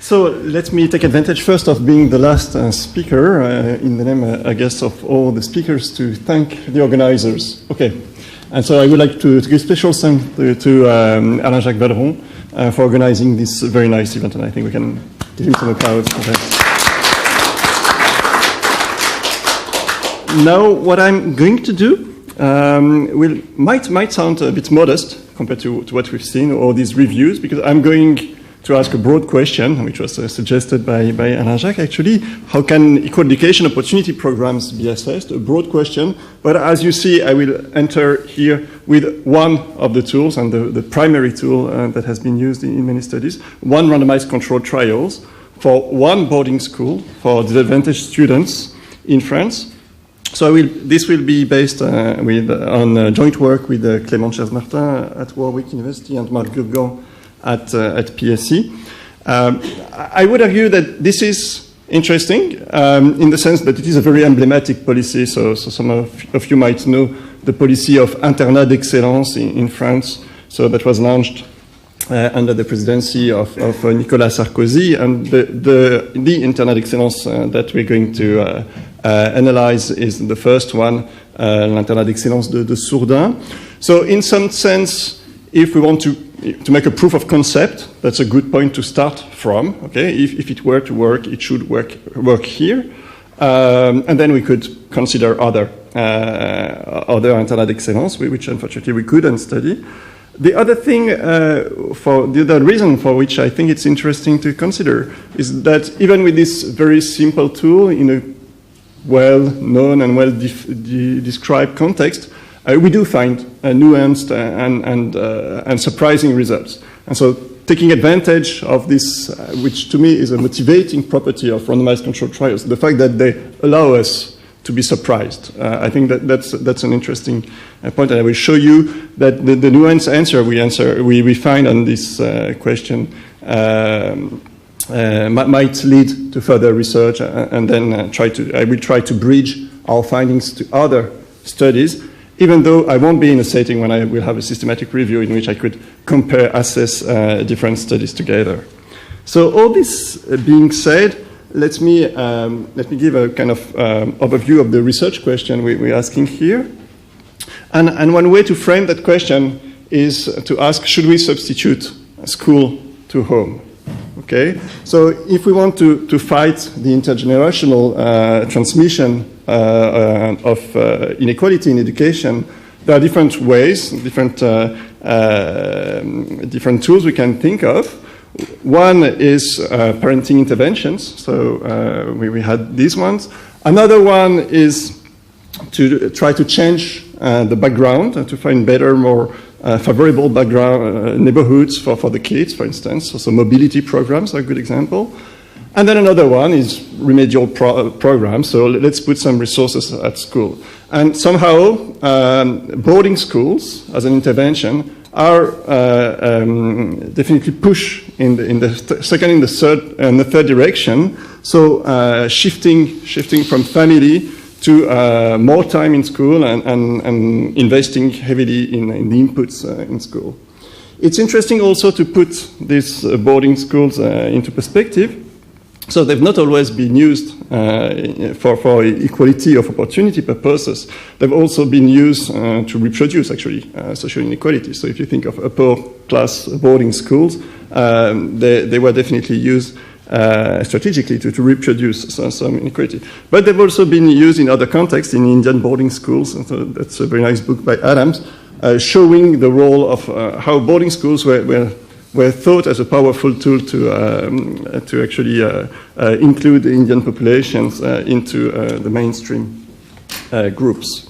So let me take advantage first of being the last speaker in the name, I guess, of all the speakers to thank the organizers. Okay, and so I would like to give special thanks to Alain-Jacques Valleron for organizing this very nice event, and I think we can give him some applause for that. Now, what I'm going to do might sound a bit modest compared to what we've seen, all these reviews, because I'm going to ask a broad question, which was suggested by Alain-Jacques, actually. How can equal education opportunity programs be assessed? A broad question, but as you see, I will enter here with one of the tools, and the primary tool that has been used in many studies, one randomized controlled trials for one boarding school for disadvantaged students in France. So this will be based on joint work with Clément Chers-Martin at Warwick University and Marc Gurgan at PSC. I would argue that this is interesting in the sense that it is a very emblematic policy. So some of you might know the policy of Internat d'excellence in France. So that was launched under the presidency of Nicolas Sarkozy, and the Internat d'excellence that we're going to analyze is the first one, l'Internat d'excellence de Sourdin. So in some sense, if we want to make a proof of concept, that's a good point to start from. Okay, if it were to work, it should work here, and then we could consider other Internat d'excellence, which unfortunately we couldn't study. The other thing, the other reason for which I think it's interesting to consider is that even with this very simple tool in a well-known and well-described context, we do find nuanced and surprising results. And so taking advantage of this, which to me is a motivating property of randomized controlled trials, the fact that they allow us to be surprised. I think that's an interesting point, and I will show you that the nuanced answer we find on this question might lead to further research, and then I will try to bridge our findings to other studies, even though I won't be in a setting when I will have a systematic review in which I could assess different studies together. So all this being said, let me give a kind of overview of the research question we're asking here. And one way to frame that question is to ask, should we substitute school to home? Okay, so if we want to fight the intergenerational transmission of inequality in education, there are different ways, different tools we can think of. One is parenting interventions, so we had these ones. Another one is to try to change the background and to find better, more favorable background neighborhoods for the kids, for instance. So mobility programs are a good example. And then another one is remedial programs. So let's put some resources at school. And somehow boarding schools as an intervention are definitely push in the second, in the third direction. So shifting from family to more time in school and investing heavily in the inputs in school. It's interesting also to put these boarding schools into perspective. So they've not always been used for equality of opportunity purposes. They've also been used to reproduce, actually, social inequality. So if you think of upper class boarding schools, they were definitely used strategically to reproduce some inequality. But they've also been used in other contexts, in Indian boarding schools. And so that's a very nice book by Adams, showing the role of how boarding schools were thought as a powerful tool to actually include the Indian populations into the mainstream groups.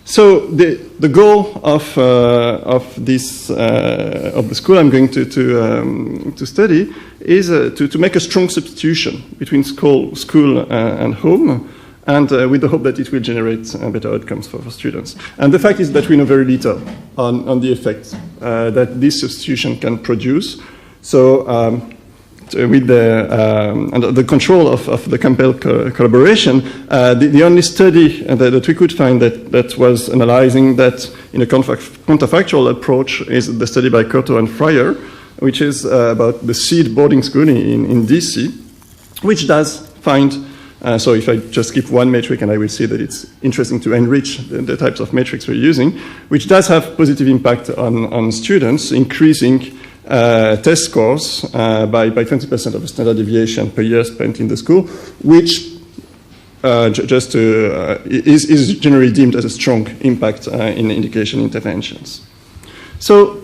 So the goal of the school I'm going to study is to make a strong substitution between school and home, and with the hope that it will generate better outcomes for students. And the fact is that we know very little on the effects that this substitution can produce. So with the control of the Campbell collaboration, the only study that we could find that was analyzing that in a counterfactual approach is the study by Curto and Fryer, which is about the seed boarding school in DC, which does find, so if I just keep one metric, and I will see that it's interesting to enrich the types of metrics we're using, which does have positive impact on students, increasing test scores by 20% of the standard deviation per year spent in the school, which is generally deemed as a strong impact in education interventions. So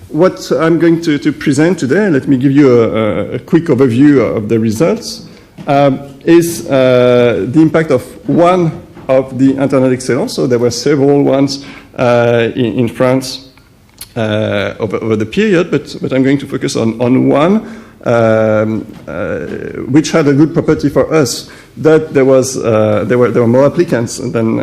what I'm going to present today, let me give you a quick overview of the results, is the impact of one of the Internat excellence. So there were several ones in France over the period, but I'm going to focus on one which had a good property for us, that there were more applicants than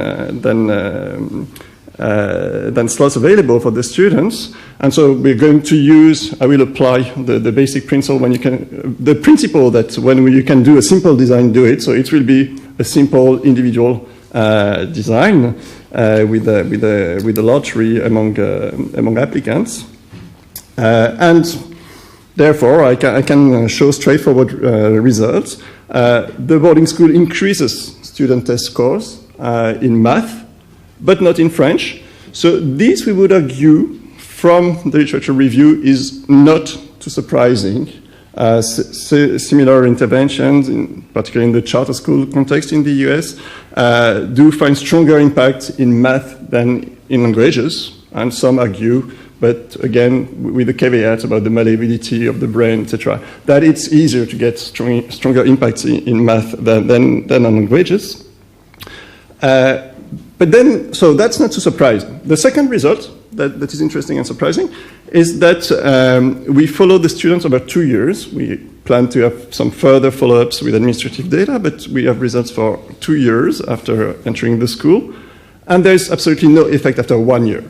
slots available for the students. And so we're going to use, I will apply the basic principle the principle that when you can do a simple design, do it. So it will be a simple individual design with a lottery among applicants. And therefore, I can show straightforward results. The boarding school increases student test scores in math, but not in French. So this, we would argue, from the literature review, is not too surprising. Similar interventions, particularly in the charter school context in the US, do find stronger impact in math than in languages, and some argue, but again, with the caveat about the malleability of the brain, etc., that it's easier to get stronger impacts in math than on languages. But then, so that's not too surprising. The second result that is interesting and surprising is that we follow the students over 2 years. We plan to have some further follow-ups with administrative data, but we have results for 2 years after entering the school, and there's absolutely no effect after 1 year.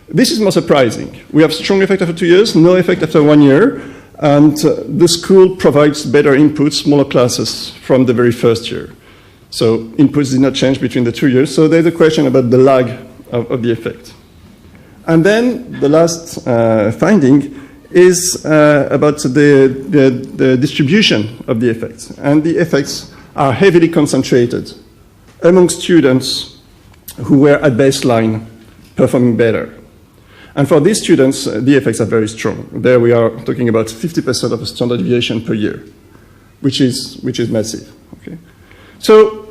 This is more surprising. We have strong effect after 2 years, no effect after 1 year, and the school provides better inputs, smaller classes from the very first year. So inputs did not change between the 2 years. So there's a question about the lag of the effect. And then the last finding is about the distribution of the effects. And the effects are heavily concentrated among students who were at baseline performing better. And for these students, the effects are very strong. There we are talking about 50% of a standard deviation per year, which is massive. Okay? So,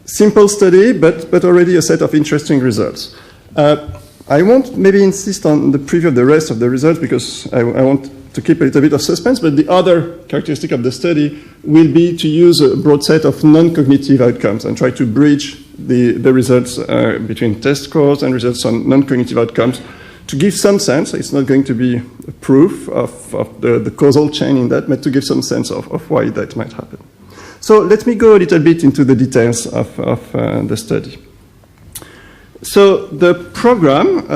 simple study, but already a set of interesting results. I won't maybe insist on the preview of the rest of the results because I want to keep a little bit of suspense, but the other characteristic of the study will be to use a broad set of non-cognitive outcomes and try to bridge the results between test scores and results on non-cognitive outcomes to give some sense. It's not going to be a proof of the causal chain in that, but to give some sense of why that might happen. So let me go a little bit into the details of the study. So the program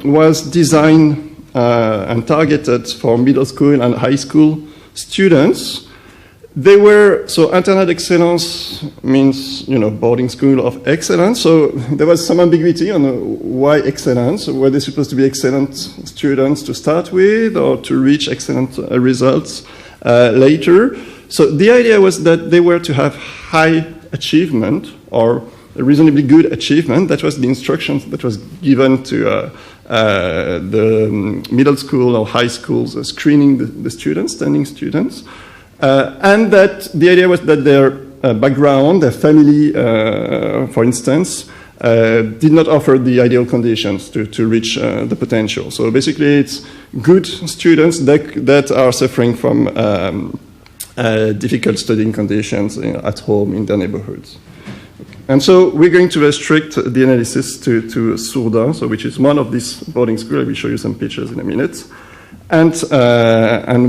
was designed and targeted for middle school and high school students. They were, so Internat excellence means, boarding school of excellence. So there was some ambiguity on why excellence. Were they supposed to be excellent students to start with or to reach excellent results later? So the idea was that they were to have high achievement or a reasonably good achievement. That was the instructions that was given to the middle school or high schools screening the students, standing students. And that the idea was that their background, their family, for instance, did not offer the ideal conditions to reach the potential. So basically it's good students that are suffering from difficult studying conditions at home in their neighborhoods. And so we're going to restrict the analysis to Sourdin, so which is one of these boarding schools. I will show you some pictures in a minute. And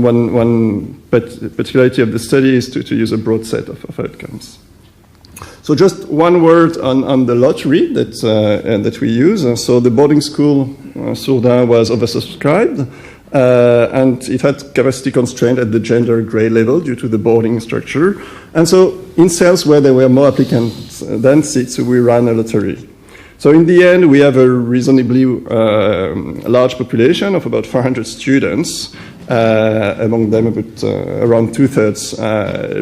one particularity of the study is to use a broad set of outcomes. So just one word on the lottery that we use. So the boarding school, Sourdin, was oversubscribed. And it had capacity constraint at the gender grade level due to the boarding structure. And so in cells where there were more applicants than seats, we ran a lottery. So in the end, we have a reasonably large population of about 400 students. Among them, about around 2/3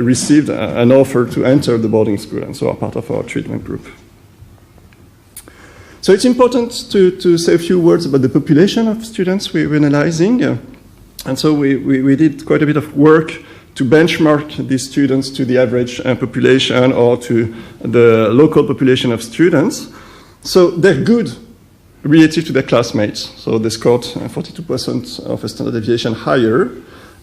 received an offer to enter the boarding school, and so are part of our treatment group. So it's important to say a few words about the population of students we're analyzing. And so we did quite a bit of work to benchmark these students to the average population or to the local population of students. So they're good relative to their classmates. So they scored 42% of a standard deviation higher.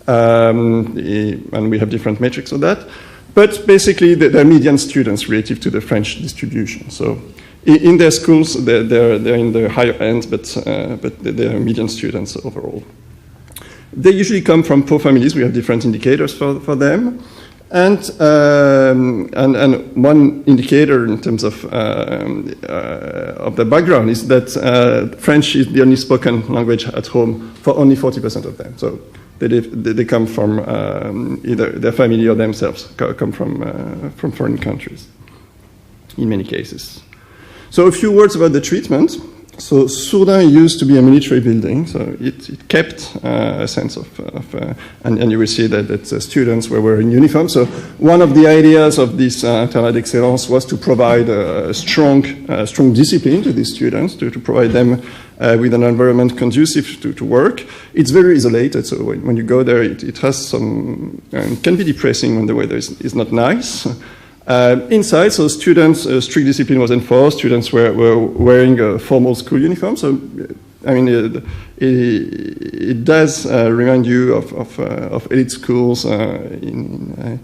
And we have different metrics of that. But basically, they're median students relative to the French distribution. So in their schools, they're in the higher end, but they're median students overall. They usually come from poor families. We have different indicators for them. And one indicator in terms of the background is that French is the only spoken language at home for only 40% of them. So they come from either their family or themselves come from foreign countries in many cases. So a few words about the treatment. So Sourdin used to be a military building, so it kept a sense of and you will see that students were wearing uniform. So one of the ideas of this Internat d'Excellence was to provide a strong discipline to these students, to provide them with an environment conducive to work. It's very isolated, so when you go there, it has some, it can be depressing when the weather is not nice. Inside, so students, strict discipline was enforced. Students were wearing a formal school uniform. So, I mean, it does remind you of elite schools in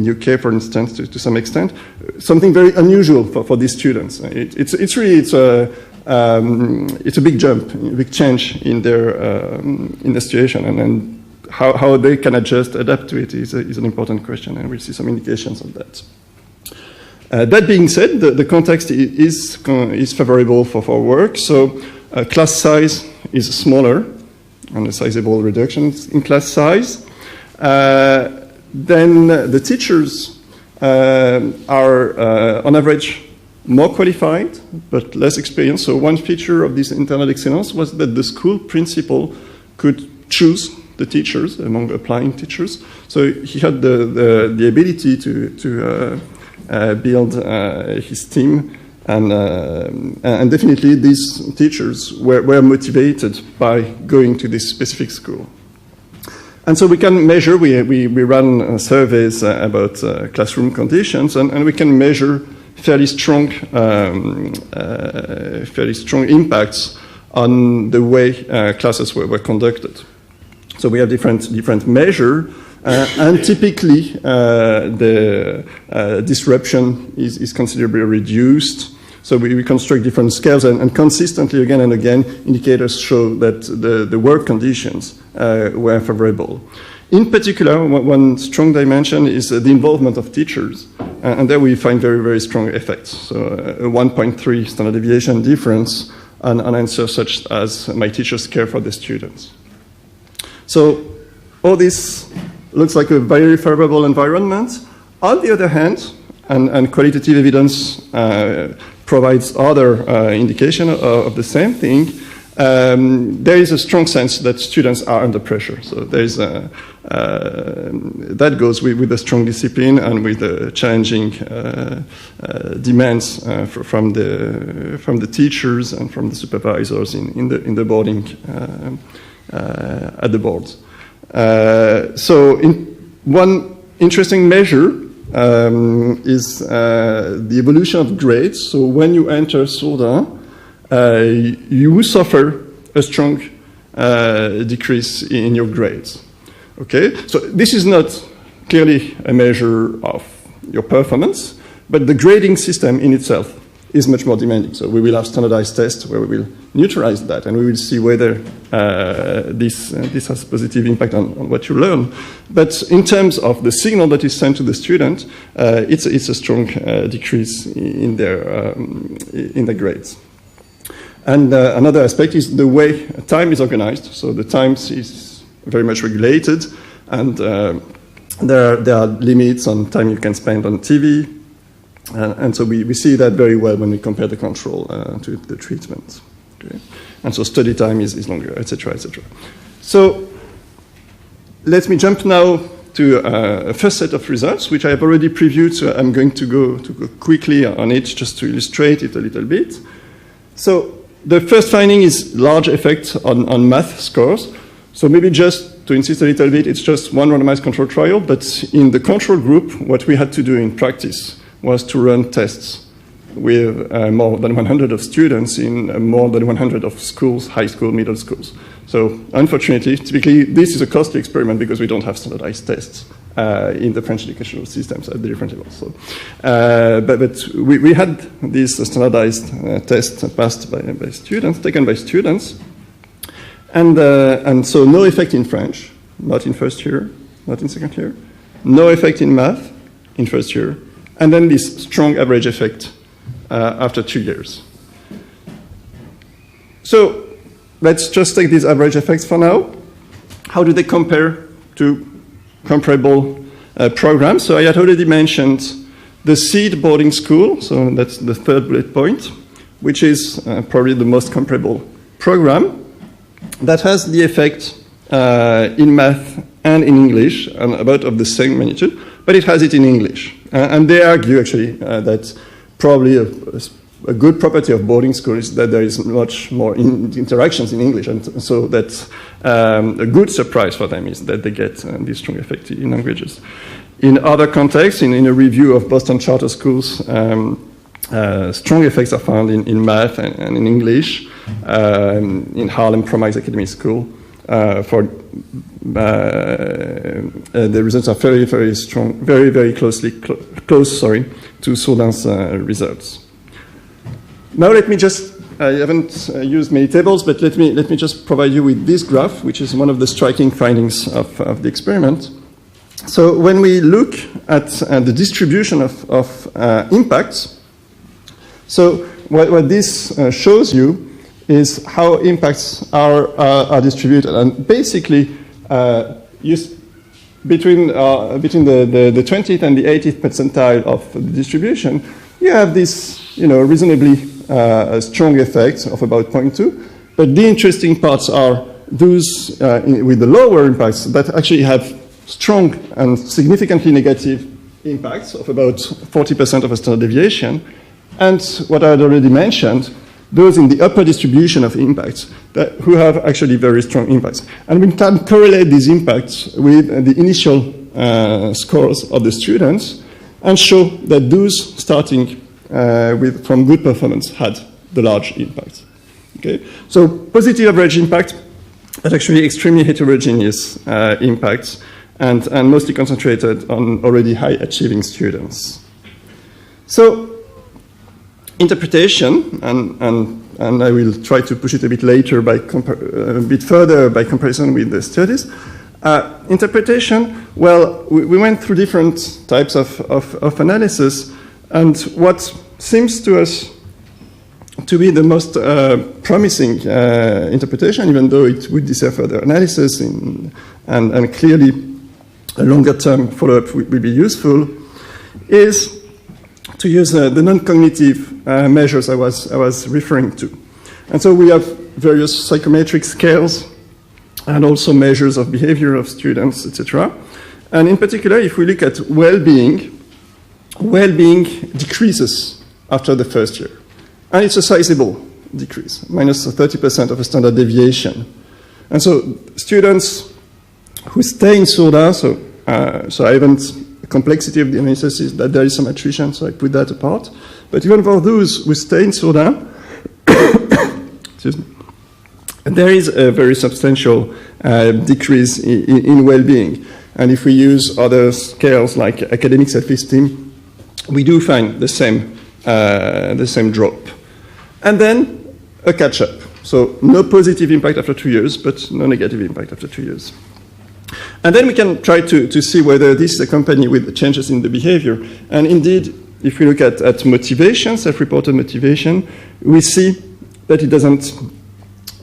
UK, for instance, to some extent. Something very unusual for these students. It's a big jump, a big change in the situation, and how they can adapt to it is an important question, and we'll see some indications of that. That being said, the context is favorable for work. So class size is smaller, and a sizable reduction in class size. Then the teachers are, on average, more qualified, but less experienced. So one feature of this Internat d'Excellence was that the school principal could choose the teachers among applying teachers. So he had the ability to build his team, and definitely these teachers were motivated by going to this specific school. And so we can measure, we run surveys about classroom conditions, and we can measure fairly strong impacts on the way classes were conducted. So we have different measures, and typically the disruption is considerably reduced. So we construct different scales, and consistently again and again, indicators show that the work conditions were favorable. In particular, one strong dimension is the involvement of teachers, and there we find very, very strong effects. So a 1.3 standard deviation difference on answers such as my teachers care for the students. So all this looks like a very favorable environment. On the other hand, and qualitative evidence provides other indication of the same thing, there is a strong sense that students are under pressure. So there is that goes with a strong discipline and with the challenging demands from the teachers and from the supervisors in the boarding at the boards. So one interesting measure is the evolution of grades. So when you enter Sourdin, you suffer a strong decrease in your grades. Okay, so this is not clearly a measure of your performance, but the grading system in itself is much more demanding. So we will have standardized tests where we will neutralize that, and we will see whether this has positive impact on what you learn. But in terms of the signal that is sent to the student, it's a strong decrease in their grades. And another aspect is the way time is organized. So the times is very much regulated, and there are limits on time you can spend on TV, And so we see that very well when we compare the control to the treatment. Okay? And so study time is longer, etc., etc. So let me jump now to a first set of results, which I have already previewed, so I'm going to go quickly on it just to illustrate it a little bit. So the first finding is large effect on math scores. So maybe just to insist a little bit, it's just one randomized control trial, but in the control group, what we had to do in practice was to run tests with more than 100 of students in more than 100 of schools, high school, middle schools. So unfortunately, typically this is a costly experiment because we don't have standardized tests in the French educational systems at the different levels. So, but we had this standardized test passed by students, taken by students, and so no effect in French, not in first year, not in second year, no effect in math in first year, and then this strong average effect after 2 years. So let's just take these average effects for now. How do they compare to comparable programs? So I had already mentioned the seed boarding school, so that's the third bullet point, which is probably the most comparable program that has the effect in math and in English, and about of the same magnitude, but it has it in English. And they argue actually that probably a good property of boarding school is that there is much more interactions in English, and so that's a good surprise for them is that they get this strong effect in languages. In other contexts, in a review of Boston charter schools, strong effects are found in math and in English. In Harlem Promise Academy School, the results are very, very strong, very, very close to Sourdin's results. Now let me just, I haven't used many tables, but let me just provide you with this graph, which is one of the striking findings of the experiment. So when we look at the distribution of impacts, so what this shows you is how impacts are distributed, and basically between the 20th and the 80th percentile of the distribution, you have this reasonably strong effect of about 0.2. But the interesting parts are those with the lower impacts that actually have strong and significantly negative impacts of about 40% of a standard deviation, and what I had already mentioned, those in the upper distribution of impacts who have actually very strong impacts. And we can correlate these impacts with the initial scores of the students and show that those starting from good performance had the large impacts. Okay? So positive average impact, but actually extremely heterogeneous impacts, and mostly concentrated on already high achieving students. So interpretation, and I will try to push it a bit later by a bit further by comparison with the studies. Interpretation, well, we went through different types of analysis, and what seems to us to be the most promising interpretation, even though it would deserve further analysis and clearly a longer term follow-up would be useful, is to use the non-cognitive measures I was referring to. And so we have various psychometric scales and also measures of behavior of students, etc. And in particular, if we look at well-being decreases after the first year. And it's a sizable decrease, minus 30% of a standard deviation. And so students who stay in Sourdin, so I haven't, the complexity of the analysis is that there is some attrition, so I put that apart. But even for those who stay in Sourdin, excuse me, there is a very substantial decrease in well-being. And if we use other scales like academic self-esteem, we do find the same drop. And then a catch-up. So no positive impact after 2 years, but no negative impact after 2 years. And then we can try to see whether this is accompanied with changes in the behavior. And indeed, if we look at motivation, self-reported motivation, we see that it doesn't.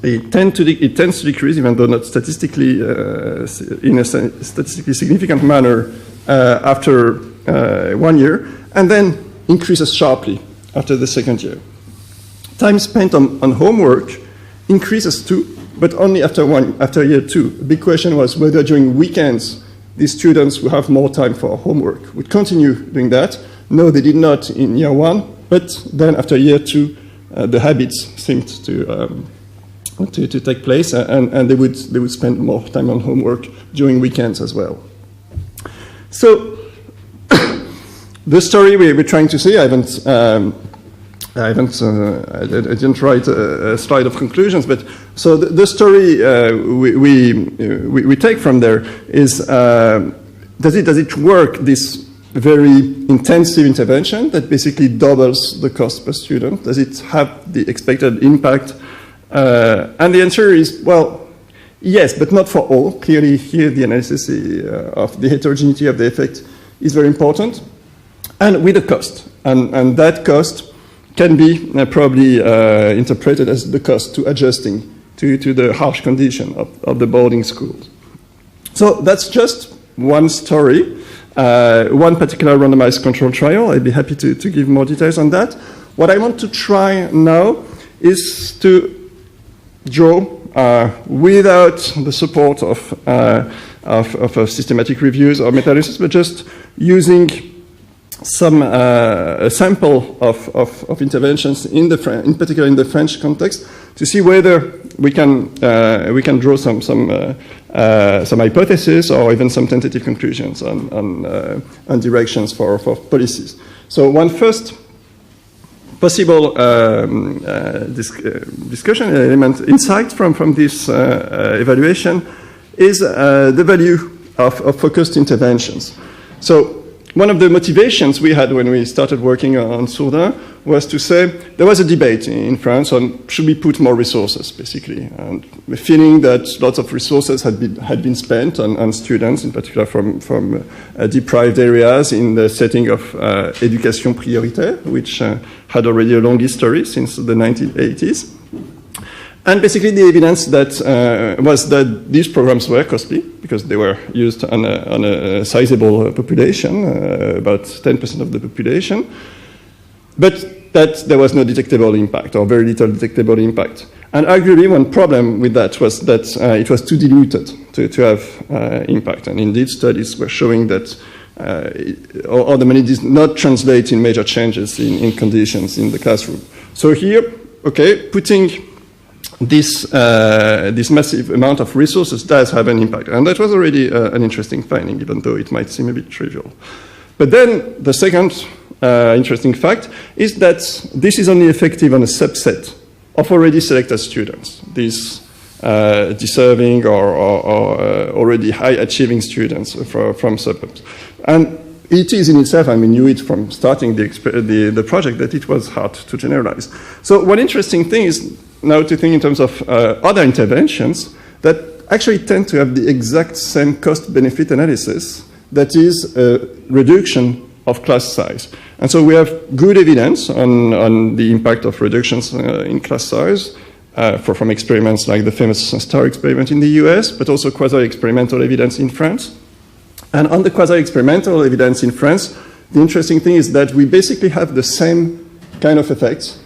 It tends to decrease, even though not statistically in a statistically significant manner after 1 year, and then increases sharply after the second year. Time spent on homework increases too, but only after year 2. The big question was whether during weekends these students who have more time for homework would continue doing that. No, they did not in year 1, but then after year 2, the habits seemed to take place, and they would spend more time on homework during weekends as well. So the story we're trying to see, I didn't write a slide of conclusions, but so the story we take from there is does it work, this very intensive intervention that basically doubles the cost per student? Does it have the expected impact? And the answer is, well, yes, but not for all. Clearly here the analysis of the heterogeneity of the effect is very important, and with a cost. And that cost can be probably interpreted as the cost to adjusting to the harsh condition of the boarding schools. So that's just one story, one particular randomized control trial. I'd be happy to give more details on that. What I want to try now is to draw, without the support of systematic reviews or meta-analysis, but just using some a sample of interventions in particular in the French context, to see whether we can draw some hypotheses or even some tentative conclusions on directions for policies. So one first possible discussion element, insight from this evaluation is the value of focused interventions. So one of the motivations we had when we started working on Sourdin was to say there was a debate in France on should we put more resources, basically, and the feeling that lots of resources had been spent on students, in particular from deprived areas, in the setting of éducation prioritaire, which had already a long history since the 1980s. And basically the evidence that was that these programs were costly because they were used on a sizable population, about 10% of the population, but that there was no detectable impact or very little detectable impact. And arguably one problem with that was that it was too diluted to have impact. And indeed studies were showing that all the money did not translate in major changes in conditions in the classroom. So here, okay, putting this massive amount of resources does have an impact. And that was already an interesting finding, even though it might seem a bit trivial. But then the second interesting fact is that this is only effective on a subset of already selected students, these deserving or already high achieving students from suburbs. And it is in itself, I mean, knew it from starting the project that it was hard to generalize. So one interesting thing is now to think in terms of other interventions that actually tend to have the exact same cost-benefit analysis, that is a reduction of class size. And so we have good evidence on the impact of reductions in class size from experiments like the famous STAR experiment in the US, but also quasi-experimental evidence in France. And on the quasi-experimental evidence in France, the interesting thing is that we basically have the same kind of effects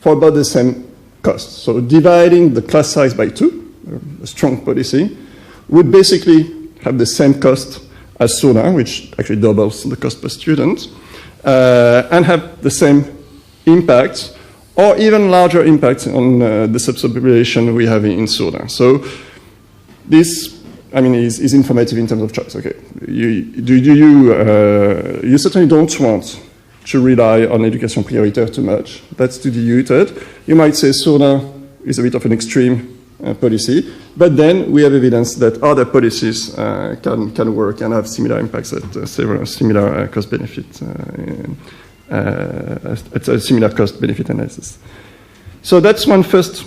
for about the same cost. So dividing the class size by 2, a strong policy, would basically have the same cost as Sourdin, which actually doubles the cost per student, and have the same impact, or even larger impact on the subpopulation we have in Sourdin. So this, I mean, is informative in terms of choice. Okay, you certainly don't want to rely on éducation prioritaire too much. That's too diluted. You might say Sourdin is a bit of an extreme policy, but then we have evidence that other policies can work and have similar impacts at several similar cost-benefit, at a similar cost-benefit analysis. So that's one first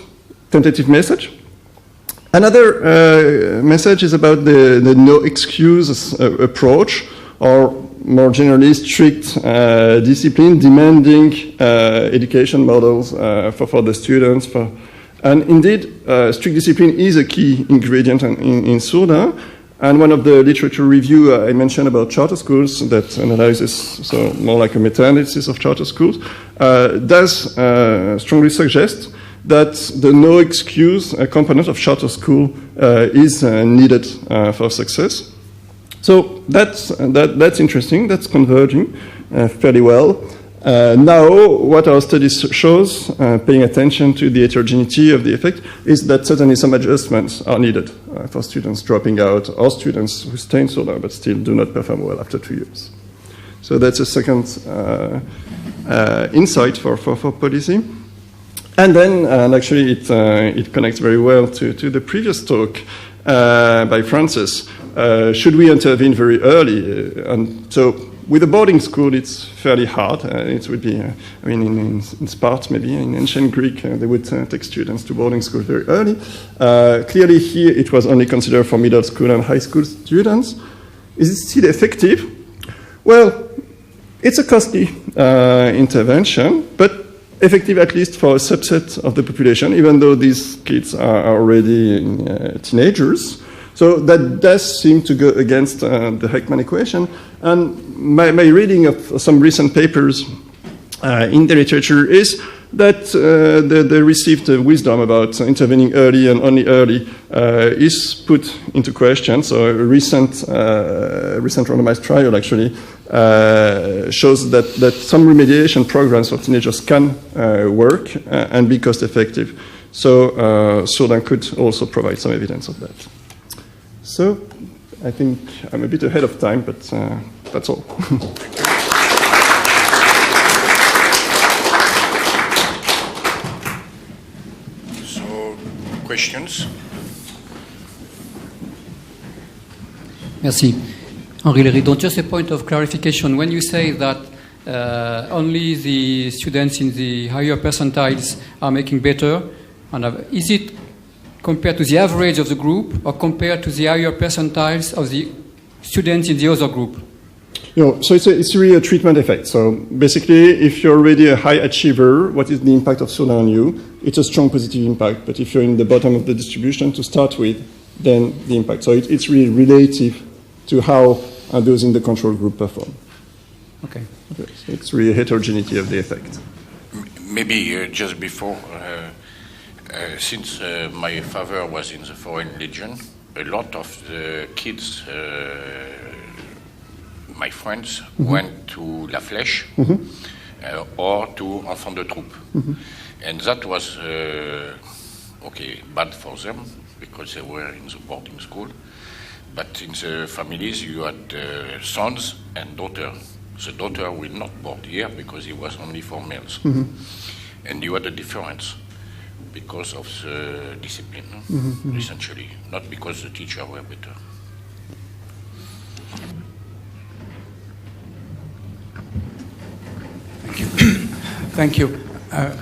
tentative message. Another message is about the no excuses approach, or more generally strict discipline demanding education models for the students. And indeed, strict discipline is a key ingredient in Sourdin. And one of the literature review I mentioned about charter schools that analyzes, so more like a meta-analysis of charter schools, does strongly suggest that the no excuse component of charter school is needed for success. So that's interesting, that's converging fairly well. Now, what our study shows, paying attention to the heterogeneity of the effect, is that certainly some adjustments are needed for students dropping out or students who stay in solar but still do not perform well after 2 years. So that's a second insight for policy. And then, and actually it connects very well to the previous talk by Francis. Should we intervene very early? And so with a boarding school, it's fairly hard. It would be, I mean, in Sparta, maybe in ancient Greek, they would take students to boarding school very early. Clearly here, it was only considered for middle school and high school students. Is it still effective? Well, it's a costly intervention, but effective at least for a subset of the population, even though these kids are already teenagers. So that does seem to go against the Heckman equation. And my reading of some recent papers in the literature is that the received wisdom about intervening early and only early is put into question. So a recent randomized trial actually shows that some remediation programs for teenagers can work and be cost effective. So Sodan could also provide some evidence of that. So I think I'm a bit ahead of time, but that's all. So, questions? Merci. Henri Leridon, just a point of clarification. When you say that only the students in the higher percentiles are making better, is it compared to the average of the group or compared to the higher percentiles of the students in the other group? So it's really a treatment effect. So basically, if you're already a high achiever, what is the impact of Soda on you? It's a strong positive impact. But if you're in the bottom of the distribution to start with, then the impact. So it's really relative to how those in the control group perform. Okay. So it's really a heterogeneity of the effect. Maybe just before, since my father was in the Foreign Legion, a lot of the kids, my friends, went to La Flèche or to Enfants de Troupe. And that was, bad for them because they were in the boarding school. But in the families, you had sons and daughters. The daughter will not board here because it was only for males. And you had a difference because of the discipline, essentially, not because the teachers were better. Thank you. I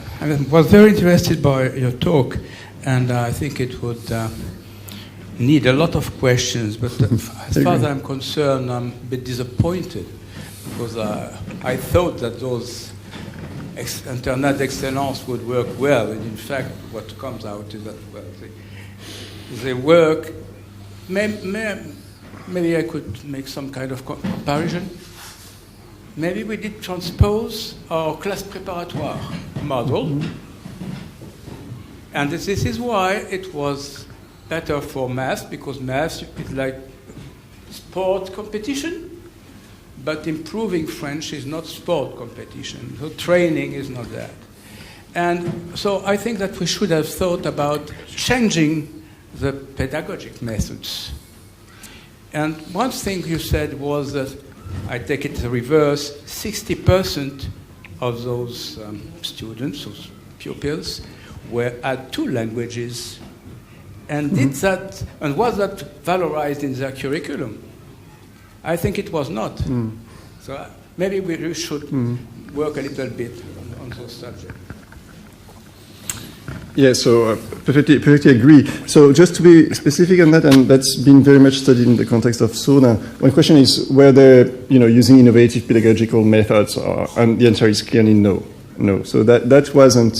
was very interested by your talk, and I think it would need a lot of questions, but as far as I'm concerned, I'm a bit disappointed, because I thought that those Internat excellence would work well, and in fact, what comes out is that, well, they work. Maybe I could make some kind of comparison. Maybe we did transpose our class préparatoire model, and this is why it was better for math, because math is like sport competition, but improving French is not sport competition. So training is not that. And so I think that we should have thought about changing the pedagogic methods. And one thing you said was that, I take it the reverse, 60% of those students, those pupils, had 2 languages. And did that, and was that valorized in their curriculum? I think it was not. So maybe we should work a little bit on those subjects. Yeah, so perfectly agree. So just to be specific on that, and that's been very much studied in the context of SONA, one question is whether using innovative pedagogical methods, and the answer is clearly no. So that wasn't.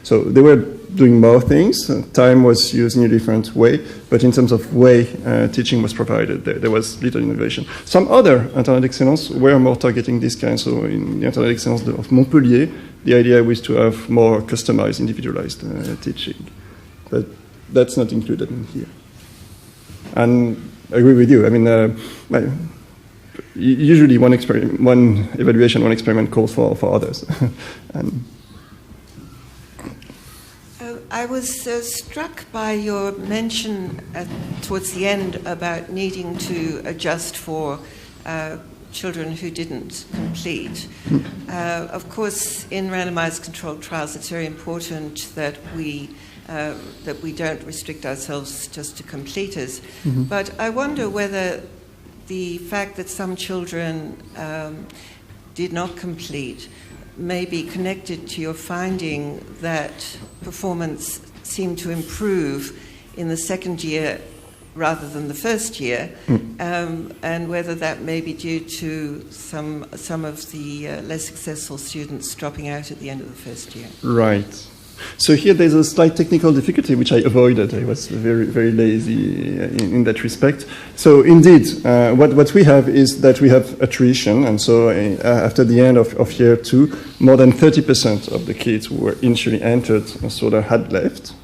So there were doing more things. Time was used in a different way, but in terms of way teaching was provided, there was little innovation. Some other Internat excellence were more targeting this kind. So in the Internat excellence of Montpellier, the idea was to have more customized, individualized teaching. But that's not included in here. And I agree with you. I mean, usually one evaluation, one experiment calls for others. And I was struck by your mention towards the end about needing to adjust for children who didn't complete. Of course, in randomized controlled trials, it's very important that we don't restrict ourselves just to completers. Mm-hmm. But I wonder whether the fact that some children did not complete may be connected to your finding that performance seemed to improve in the second year rather than the first year, and whether that may be due to some of the less successful students dropping out at the end of the first year. Right. So here there's a slight technical difficulty which I avoided. I was very, very lazy in that respect. So indeed, what we have is that we have attrition, and so after the end of year 2, more than 30% of the kids who were initially entered sort of had left.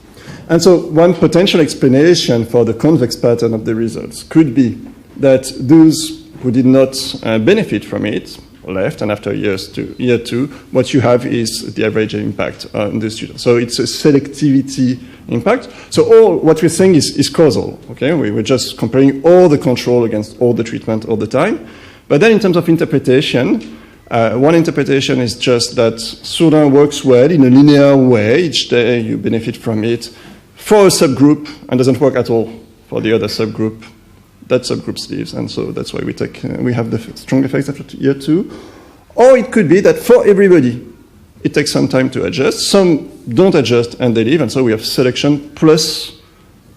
And so one potential explanation for the convex pattern of the results could be that those who did not benefit from it left, and after year 2, what you have is the average impact on the students. So it's a selectivity impact. So what we're saying is causal. Okay, we're just comparing all the control against all the treatment all the time. But then in terms of interpretation, one interpretation is just that Sourdin works well in a linear way. Each day you benefit from it for a subgroup and doesn't work at all for the other subgroup. That subgroup leaves, and so that's why we have the strong effects after year 2. Or it could be that for everybody, it takes some time to adjust. Some don't adjust and they leave, and so we have selection plus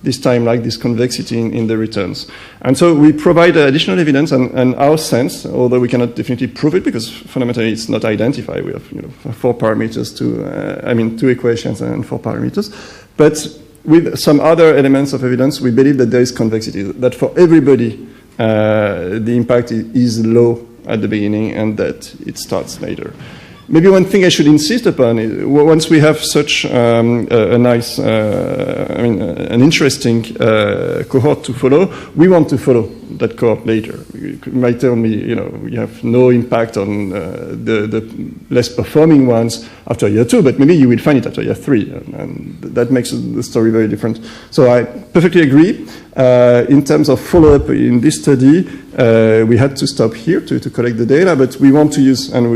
this time lag, this convexity in the returns. And so we provide additional evidence, and our sense, although we cannot definitely prove it because fundamentally it's not identified. We have 4 parameters, 2 equations and 4 parameters, but with some other elements of evidence, we believe that there is convexity, that for everybody the impact is low at the beginning and that it starts later. Maybe one thing I should insist upon is once we have such a nice, an interesting cohort to follow, we want to follow that cohort later. You might tell me, we have no impact on the less performing ones after year 2, but maybe you will find it after year 3, and that makes the story very different. So I perfectly agree. In terms of follow-up in this study, we had to stop here to collect the data, but we want to use, and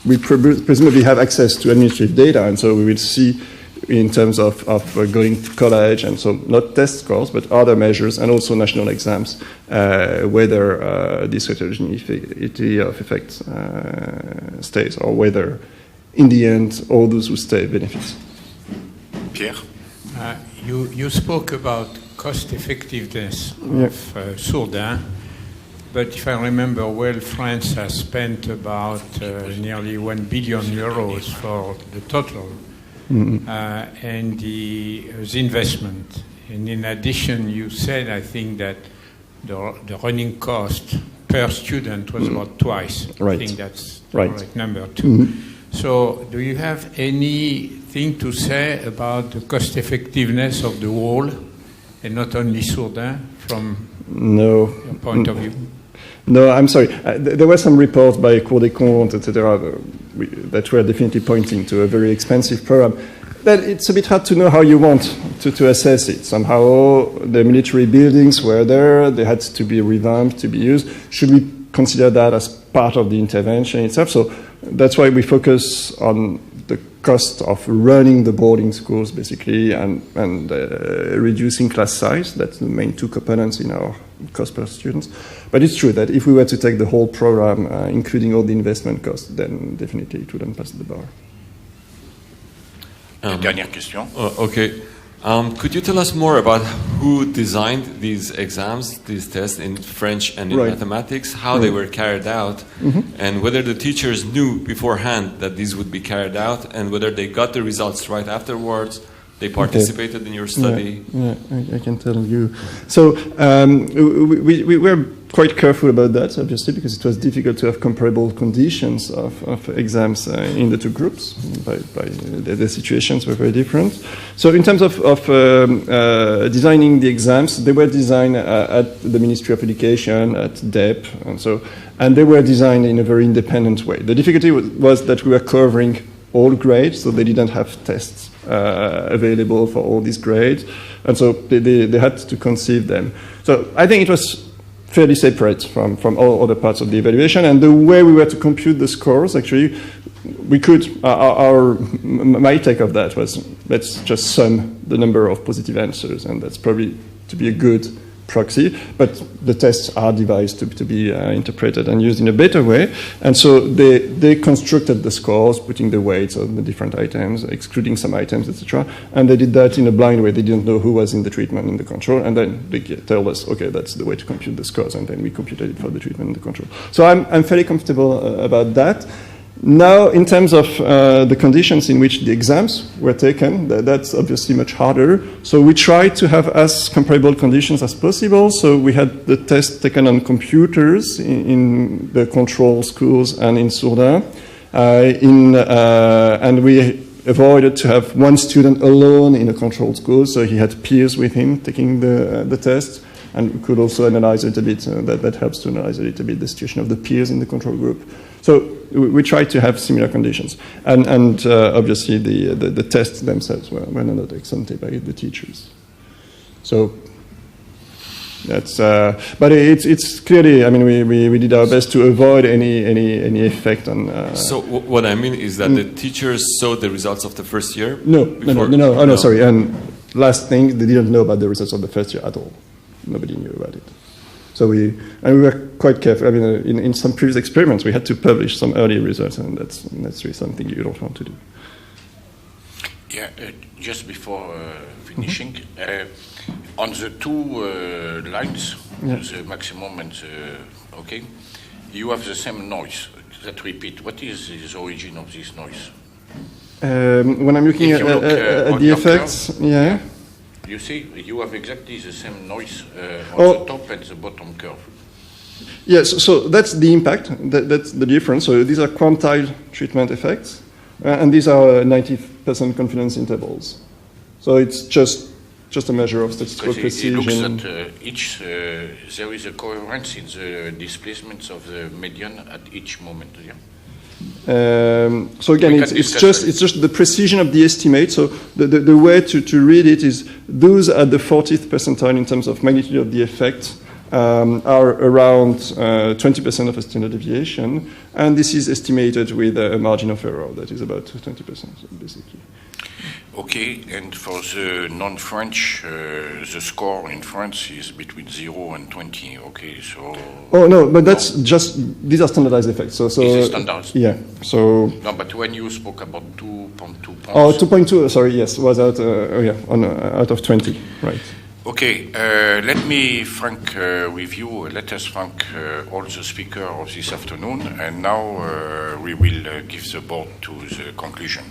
we presumably have access to administrative data, and so we will see in terms of going to college, and so not test scores, but other measures, and also national exams, whether this heterogeneity of effects stays, or whether, in the end, all those who stay benefit. Pierre? You spoke about cost effectiveness of Sourdin. But if I remember well, France has spent about nearly 1 billion euros for the total and the investment. And in addition, you said, I think, that the running cost per student was about twice. Right. I think that's the right number too. So do you have anything to say about the cost effectiveness of the whole and not only Sourdin from your point of view? No, I'm sorry. There were some reports by Cour des Comptes, etc., that were definitely pointing to a very expensive program. But it's a bit hard to know how you want to assess it. Somehow the military buildings were there, they had to be revamped, to be used. Should we consider that as part of the intervention itself? So that's why we focus on the cost of running the boarding schools, basically, and reducing class size. That's the main 2 components in our cost per students. But it's true that if we were to take the whole program, including all the investment costs, then definitely it wouldn't pass the bar. Dernière question. Okay. Could you tell us more about who designed these exams, these tests in French and in mathematics, how they were carried out, and whether the teachers knew beforehand that these would be carried out, and whether they got the results right afterwards, they participated in your study? Yeah, I can tell you. So we were quite careful about that, obviously, because it was difficult to have comparable conditions of exams in the two groups. By the situations were very different. So in terms of designing the exams, they were designed at the Ministry of Education, at DEP, and they were designed in a very independent way. The difficulty was that we were covering all grades, so they didn't have tests available for all these grades, and so they had to conceive them. So I think it was fairly separate from all other parts of the evaluation, and the way we were to compute the scores, actually, we could, my take of that was, let's just sum the number of positive answers, and that's probably to be a good proxy, but the tests are devised to be interpreted and used in a better way, and so they constructed the scores, putting the weights on the different items, excluding some items, etc., and they did that in a blind way. They didn't know who was in the treatment and the control, and then they tell us, okay, that's the way to compute the scores, and then we computed it for the treatment and the control. So I'm fairly comfortable about that. Now, in terms of the conditions in which the exams were taken, that's obviously much harder. So we tried to have as comparable conditions as possible. So we had the test taken on computers in the control schools and in Sourdin. And we avoided to have one student alone in a controlled school, so he had peers with him taking the test. And we could also analyze it a bit, that helps to analyze a little bit the situation of the peers in the control group. So we tried to have similar conditions. And obviously the tests themselves were not ex ante by the teachers. So that's, but it's clearly, I mean, we did our best to avoid any effect on. So what I mean is that the teachers saw the results of the first year? No, sorry. And last thing, they didn't know about the results of the first year at all. Nobody knew about it. So we were quite careful. I mean, in some previous experiments, we had to publish some early results, and that's really something you don't want to do. Yeah, just before finishing, on the two lines, the maximum and the you have the same noise that repeat. What is the origin of this noise? When I'm looking at the effects, curve, you see, you have exactly the same noise on the top and the bottom curve. Yes, so that's the impact, that's the difference. So these are quantile treatment effects, and these are 90% confidence intervals. So it's just a measure of statistical precision. It looks at there is a coherence in the displacements of the median at each moment. Yeah? So again, it's just the precision of the estimate. So the way to read it is those at the 40th percentile in terms of magnitude of the effect are around 20% of a standard deviation, and this is estimated with a margin of error that is about 20%, basically. Okay, and for the non-French, the score in France is between 0 and 20. Okay, so. Oh no, but that's just these are standardized effects. So is it standardized? Yeah. So. No, but when you spoke about 2.2 points. Oh, 2.2. Sorry, yes, was out. Out of 20, right. Okay, let me thank with you. Let us thank all the speakers of this afternoon, and now we will give the board to the conclusion.